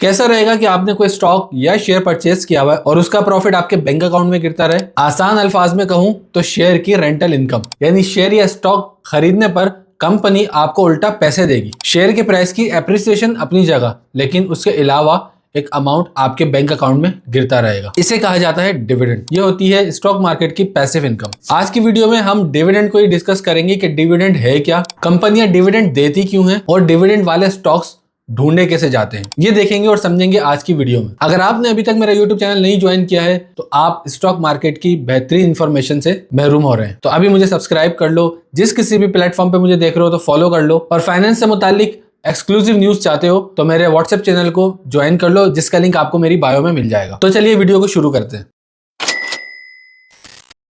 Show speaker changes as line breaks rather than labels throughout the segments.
कैसा रहेगा कि आपने कोई स्टॉक या शेयर परचेस किया हुआ है और उसका प्रॉफिट आपके बैंक अकाउंट में गिरता रहे। आसान अल्फाज में कहूं तो शेयर की रेंटल इनकम, यानी शेयर या स्टॉक खरीदने पर कंपनी आपको उल्टा पैसे देगी। शेयर के प्राइस की एप्रिसिएशन अपनी जगह, लेकिन उसके अलावा एक अमाउंट आपके बैंक अकाउंट में गिरता रहेगा। इसे कहा जाता है डिविडेंड। ये होती है स्टॉक मार्केट की पैसिव इनकम। आज की वीडियो में हम डिविडेंड को ही डिस्कस करेंगे कि डिविडेंड है क्या, कंपनियां डिविडेंड देती क्यों हैं और डिविडेंड वाले स्टॉक्स ढूंढे कैसे जाते हैं, ये देखेंगे और समझेंगे आज की वीडियो में। अगर आपने अभी तक मेरा YouTube चैनल नहीं ज्वाइन किया है तो आप स्टॉक मार्केट की बेहतरीन इंफॉर्मेशन से महरूम हो रहे हैं। तो अभी मुझे सब्सक्राइब कर लो, जिस किसी भी प्लेटफॉर्म पे मुझे देख रहे हो तो फॉलो कर लो, और फाइनेंस से मुतालिक एक्सक्लूसिव न्यूज चाहते हो तो मेरे व्हाट्सएप चैनल को ज्वाइन कर लो, जिसका लिंक आपको मेरी बायो में मिल जाएगा। तो चलिए वीडियो को शुरू करते हैं।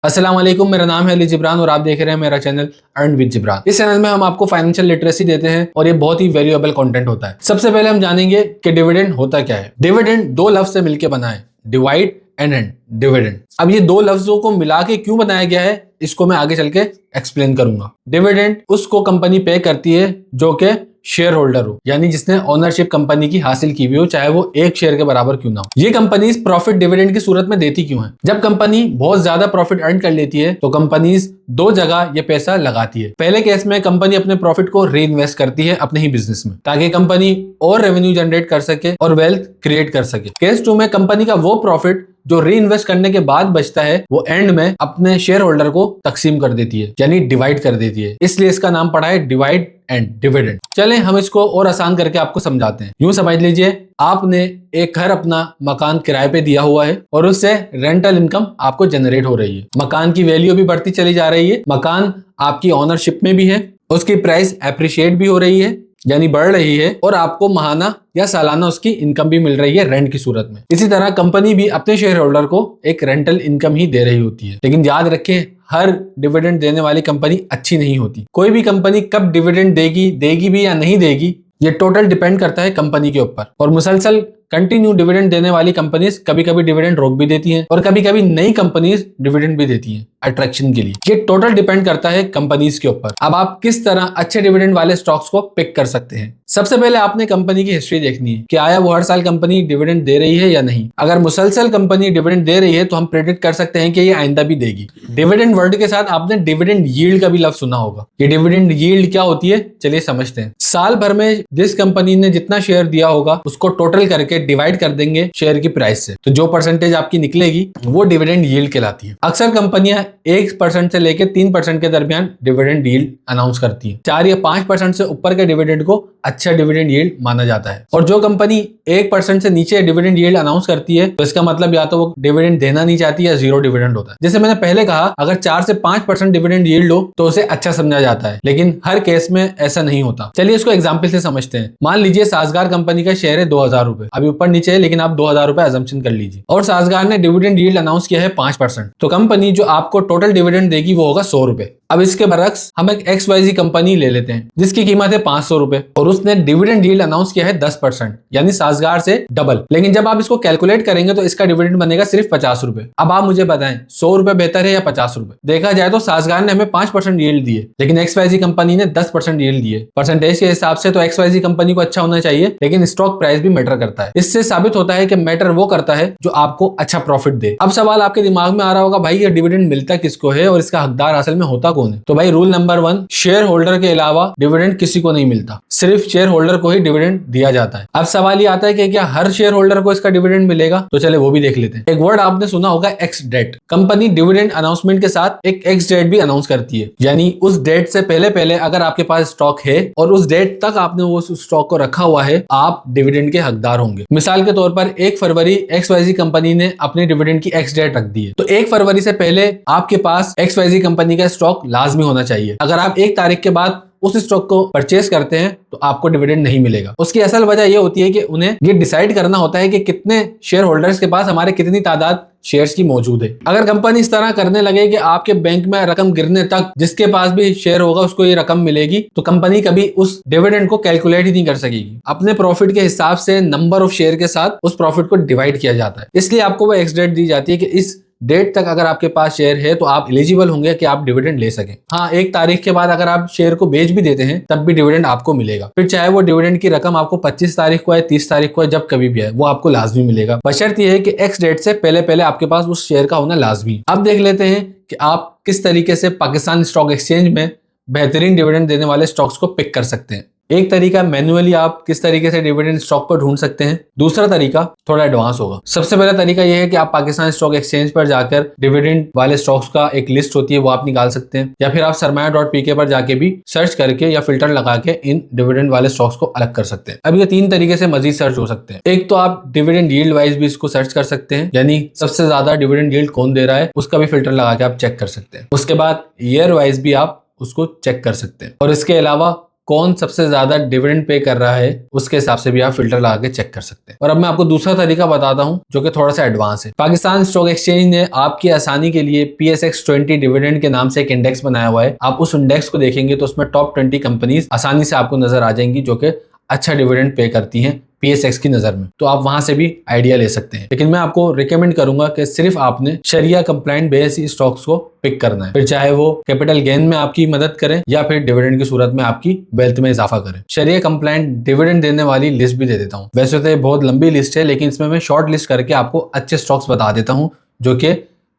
अस्सलाम वालेकुम, मेरा नाम है अली जिब्रान और आप देख रहे हैं मेरा चैनल अर्न विद जिब्रान। इस चैनल में हम आपको फाइनेंशियल लिटरेसी देते हैं और ये बहुत ही वैल्यूएबल कंटेंट होता है। सबसे पहले हम जानेंगे कि डिविडेंड होता क्या है। डिविडेंड दो लफ्ज से मिलकर बना है, डिवाइड एंड एंड डिविडेंड। अब ये दो लफ्जों को मिला के क्यों बनाया गया है इसको मैं आगे चल के एक्सप्लेन करूंगा। डिविडेंड उसको कंपनी पे करती है जो कि शेयर होल्डर हो, यानी जिसने ओनरशिप कंपनी की हासिल की हुई हो, चाहे वो एक शेयर के बराबर क्यों ना हो। ये कंपनीज प्रॉफिट डिविडेंड की सूरत में देती क्यों है? जब कंपनी बहुत ज्यादा प्रॉफिट अर्न कर लेती है तो कंपनीज दो जगह ये पैसा लगाती है। पहले केस में कंपनी अपने प्रॉफिट को री इन्वेस्ट करती है अपने ही बिजनेस में, ताकि कंपनी और रेवेन्यू जनरेट कर सके और वेल्थ क्रिएट कर सके। केस टू में कंपनी का वो प्रॉफिट जो री इन्वेस्ट करने के बाद बचता है वो एंड में अपने शेयर होल्डर को तकसीम कर देती है, यानी डिवाइड कर देती है। इसलिए इसका नाम पड़ा है डिवाइड एंड डिविडेंड। चलें हम इसको और आसान करके आपको समझाते हैं। यूं समझ लीजिए आपने एक घर अपना मकान किराए पे दिया हुआ है और उससे रेंटल इनकम आपको जनरेट हो रही है। मकान की वैल्यू भी बढ़ती चली जा रही है, मकान आपकी ओनरशिप में भी है, उसकी प्राइस एप्रिशिएट भी हो रही है यानी बढ़ रही है, और आपको माहाना या सालाना उसकी इनकम भी मिल रही है रेंट की सूरत में। इसी तरह कंपनी भी अपने शेयर होल्डर को एक रेंटल इनकम ही दे रही होती है। लेकिन याद रखें, हर डिविडेंड देने वाली कंपनी अच्छी नहीं होती। कोई भी कंपनी कब डिविडेंड देगी भी या नहीं देगी, ये टोटल डिपेंड करता है कंपनी के ऊपर। और मुसलसल कंटिन्यू डिविडेंड देने वाली कंपनीज कभी कभी डिविडेंड रोक भी देती हैं और कभी कभी नई कंपनीज डिविडेंड भी देती हैं अट्रैक्शन के लिए। ये टोटल डिपेंड करता है कंपनीज के ऊपर। अब आप किस तरह अच्छे डिविडेंड वाले स्टॉक्स को पिक कर सकते हैं? सबसे पहले आपने कंपनी की हिस्ट्री देखनी है कि आया वो हर साल कंपनी डिविडेंड दे रही है या नहीं। अगर मुसलसल कंपनी डिविडेंड दे रही है तो हम प्रेडिक्ट कर सकते हैं कि ये आइंदा भी देगी। डिविडेंड वर्ड के साथ आपने डिविडेंड यील्ड का भी लफ्ज सुना होगा। ये डिविडेंड यील्ड क्या होती है चलिए समझते हैं। साल भर में जिस कंपनी ने जितना शेयर दिया होगा उसको टोटल करके डिवाइड कर देंगे शेयर की प्राइस से, तो जो परसेंटेज आपकी निकलेगी वो डिविडेंड यील्ड कहलाती है। अक्सर कंपनियां 1% से लेकर 3% के दरमियान डिविडेंड यील्ड अनाउंस करती है। 4 या 5% से ऊपर के डिविडेंड को अच्छा डिविडेंड यील्ड माना जाता है। और जो कंपनी 1% से नीचे डिविडेंड यील्ड अनाउंस करती है तो इसका मतलब या तो वो डिविडेंड देना नहीं चाहती या जीरो डिविडेंड होता है। जैसे मैंने पहले कहा, अगर 4 से 5% डिविडेंड यील्ड हो तो उसे अच्छा समझा जाता है, लेकिन हर केस में ऐसा नहीं होता। चलिए इसको एग्जाम्पल से समझते हैं। मान लीजिए साजगार कंपनी का शेयर है 2000 रुपए, अभी ऊपर नीचे है लेकिन आप 2000 रुपए अजम्पशन कर लीजिए, और साजगार ने डिविडेंड यील्ड अनाउंस किया है 5%, तो कंपनी जो आपको टोटल डिविडेंड देगी वो होगा 100 रुपए। अब इसके बरक्स हम एक XYZ कंपनी ले लेते हैं जिसकी कीमत है 500 रुपए और उसने डिविडेंड यील्ड अनाउंस किया है 10%, यानी साजगार से डबल। लेकिन जब आप इसको कैलकुलेट करेंगे तो इसका डिविडेंड बनेगा सिर्फ 50 रुपए। अब आप मुझे बताएं 100 रुपए बेहतर है या 50 रुपए? देखा जाए तो साजगार ने हमें 5% यील्ड दिए लेकिन XYZ कंपनी ने 10% यील्ड दिए। परसेंटेज के हिसाब से तो XYZ कंपनी को अच्छा होना चाहिए, लेकिन स्टॉक प्राइस भी मैटर करता है। इससे साबित होता है कि मैटर वो करता है जो आपको अच्छा प्रॉफिट दे। अब सवाल आपके दिमाग में आ रहा होगा, भाई ये डिविडेंड मिलता किसको है और इसका हकदार असल में होता कौन है? तो भाई रूल नंबर 1, शेयर होल्डर के अलावा डिविडेंड किसी को नहीं मिलता, सिर्फ शेयर होल्डर को ही डिविडेंड दिया जाता है। अब सवाल ये आता है कि क्या हर शेयर होल्डर को इसका डिविडेंड मिलेगा? तो चले वो भी देख लेते हैं। एक वर्ड आपने सुना होगा, ex date. Company dividend announcement के साथ एक एक्स डेट भी अनाउंस करती है, यानी उस डेट से पहले अगर आपके पास स्टॉक है और उस डेट तक आपने वो स्टॉक को रखा हुआ है, आप डिविडेंड के हकदार होंगे। मिसाल के तौर पर 1 फरवरी XYZ कंपनी ने अपने डिविडेंड की एक्स डेट रख दी है, तो 1 फरवरी से पहले आपके पास XYZ कंपनी का स्टॉक लाजमी होना चाहिए। अगर आप 1 तारीख के बाद उस स्टॉक को परचेस करते हैं तो आपको डिविडेंड नहीं मिलेगा। उसकी असल वजह यह होती है कि उन्हें ये डिसाइड करना होता है कि कितने शेयर होल्डर्स के पास हमारे कितनी तादाद शेयर्स की मौजूद है। अगर कंपनी इस तरह करने लगे कि आपके बैंक में रकम गिरने तक जिसके पास भी शेयर होगा उसको ये रकम मिलेगी, तो कंपनी कभी उस डिविडेंड को कैलकुलेट ही नहीं कर सकेगी। अपने प्रॉफिट के हिसाब से नंबर ऑफ शेयर के साथ उस प्रॉफिट को डिवाइड किया जाता है, इसलिए आपको वो एक्स डेट दी जाती है कि इस डेट तक अगर आपके पास शेयर है तो आप एलिजिबल होंगे कि आप डिविडेंड ले सकें। हाँ, 1 तारीख के बाद अगर आप शेयर को बेच भी देते हैं तब भी डिविडेंड आपको मिलेगा। फिर चाहे वो डिविडेंड की रकम आपको 25 तारीख को है, 30 तारीख को है, जब कभी भी है, वो आपको लाजमी मिलेगा। बशर्त ये है कि एक्स डेट से पहले पहले आपके पास उस शेयर का होना लाजमी। अब देख लेते हैं कि आप किस तरीके से पाकिस्तान स्टॉक एक्सचेंज में बेहतरीन डिविडेंड देने वाले स्टॉक्स को पिक कर सकते हैं। एक तरीका मैन्युअली आप किस तरीके से डिविडेंड स्टॉक को ढूंढ सकते हैं। दूसरा तरीका थोड़ा एडवांस होगा। सबसे पहला तरीका यह है कि आप पाकिस्तान स्टॉक एक्सचेंज पर जाकर डिविडेंड वाले स्टॉक्स का एक लिस्ट होती है वो आप निकाल सकते हैं, या फिर आप सरमाया.pk पर जाके भी सर्च करके या फिल्टर लगा के इन डिविडेंड वाले स्टॉक्स को अलग कर सकते हैं। अब ये 3 तरीके से मजीद सर्च हो सकते हैं। एक तो आप डिविडेंड यील्ड वाइज भी इसको सर्च कर सकते हैं, यानी सबसे ज्यादा डिविडेंड यील्ड कौन दे रहा है उसका भी फिल्टर लगा के आप चेक कर सकते हैं। उसके बाद ईयर वाइज भी आप उसको चेक कर सकते हैं, और इसके अलावा कौन सबसे ज्यादा डिविडेंड पे कर रहा है उसके हिसाब से भी आप फिल्टर लगा के चेक कर सकते हैं। और अब मैं आपको दूसरा तरीका बताता हूं जो कि थोड़ा सा एडवांस है। पाकिस्तान स्टॉक एक्सचेंज ने आपकी आसानी के लिए PSX20 डिविडेंड के नाम से एक इंडेक्स बनाया हुआ है। आप उस इंडेक्स को देखेंगे तो उसमें टॉप 20 कंपनीज आसानी से आपको नजर आ जाएंगी जो कि अच्छा डिविडेंड पे करती हैं PSX की नजर में, तो आप वहां से भी आइडिया ले सकते हैं। लेकिन मैं आपको रिकमेंड करूंगा कि सिर्फ आपने शरिया कंप्लाइंट बेस स्टॉक्स को पिक करना है, फिर चाहे वो कैपिटल गेन में आपकी मदद करें या फिर डिविडेंड की सूरत में आपकी वेल्थ में इजाफा करें। शरिया कंप्लाइंट डिविडेंड देने वाली लिस्ट भी दे देता हूँ। वैसे तो ये बहुत लंबी लिस्ट है, लेकिन इसमें मैं शॉर्ट लिस्ट करके आपको अच्छे स्टॉक्स बता देता हूँ जो कि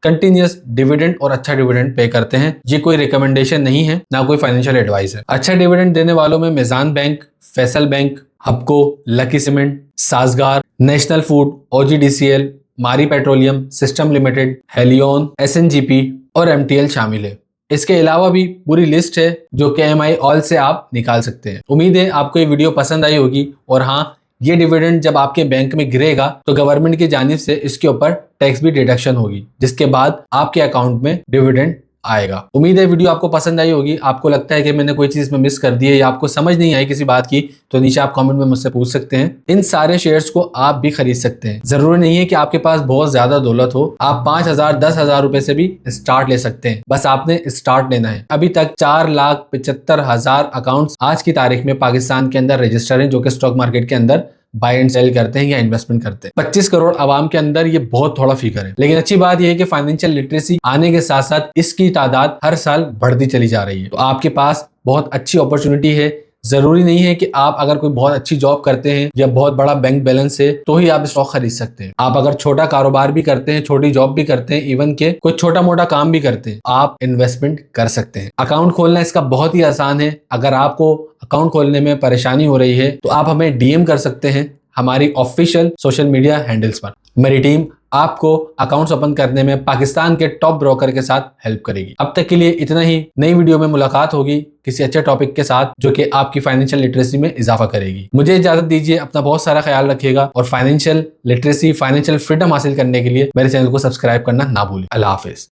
कंटिन्यूस डिविडेंड और अच्छा डिविडेंड पे करते हैं। ये कोई रिकमेंडेशन नहीं है, ना कोई फाइनेंशियल एडवाइस है। अच्छा डिविडेंड देने वालों में Meezan bank, Faysal bank, Hubco, lucky cement, Sazgar, national food, OGDCL, Mari petroleum, system limited, हेलियन, SNGP और MTL शामिल है। इसके अलावा भी पूरी लिस्ट है जो कि MI ऑल से आप निकाल सकते हैं। उम्मीद है आपको ये वीडियो पसंद आई होगी। और हाँ, ये डिविडेंड जब आपके बैंक में गिरेगा तो गवर्नमेंट की जानिब से इसके ऊपर टैक्स भी डिडक्शन होगी, जिसके बाद आपके अकाउंट में डिविडेंड आएगा। उम्मीद है वीडियो आपको पसंद आई होगी। आपको लगता है कि मैंने कोई चीज में मिस कर दी है या आपको समझ नहीं आई किसी बात की, तो नीचे आप कमेंट में मुझसे पूछ सकते हैं। इन सारे शेयर्स को आप भी खरीद सकते हैं। जरूरी नहीं है कि आपके पास बहुत ज्यादा दौलत हो, आप 5,000 10,000 रुपए से भी स्टार्ट ले सकते हैं। बस आपने स्टार्ट लेना है। अभी तक 4,75,000 अकाउंट्स आज की तारीख में पाकिस्तान के अंदर रजिस्टर हैं जो कि स्टॉक मार्केट के अंदर बाय एंड सेल करते हैं या इन्वेस्टमेंट करते हैं। 25 करोड़ आवाम के अंदर ये बहुत थोड़ा फिगर है, लेकिन अच्छी बात यह है कि फाइनेंशियल लिटरेसी आने के साथ साथ इसकी तादाद हर साल बढ़ती चली जा रही है। तो आपके पास बहुत अच्छी अपॉर्चुनिटी है। जरूरी नहीं है कि आप अगर कोई बहुत अच्छी जॉब करते हैं या बहुत बड़ा बैंक बैलेंस है तो ही आप स्टॉक खरीद सकते हैं। आप अगर छोटा कारोबार भी करते हैं, छोटी जॉब भी करते हैं, इवन के कोई छोटा मोटा काम भी करते हैं, आप इन्वेस्टमेंट कर सकते हैं। अकाउंट खोलना इसका बहुत ही आसान है। अगर आपको अकाउंट खोलने में परेशानी हो रही है तो आप हमें DM कर सकते हैं हमारी ऑफिशियल सोशल मीडिया हैंडल्स पर। मेरी टीम आपको अकाउंट्स ओपन करने में पाकिस्तान के टॉप ब्रोकर के साथ हेल्प करेगी। अब तक के लिए इतना ही। नई वीडियो में मुलाकात होगी किसी अच्छे टॉपिक के साथ जो कि आपकी फाइनेंशियल लिटरेसी में इजाफा करेगी। मुझे इजाजत दीजिए। अपना बहुत सारा ख्याल रखिएगा और फाइनेंशियल लिटरेसी, फाइनेंशियल फ्रीडम हासिल करने के लिए मेरे चैनल को सब्सक्राइब करना ना भूलें। अल्लाह हाफिज।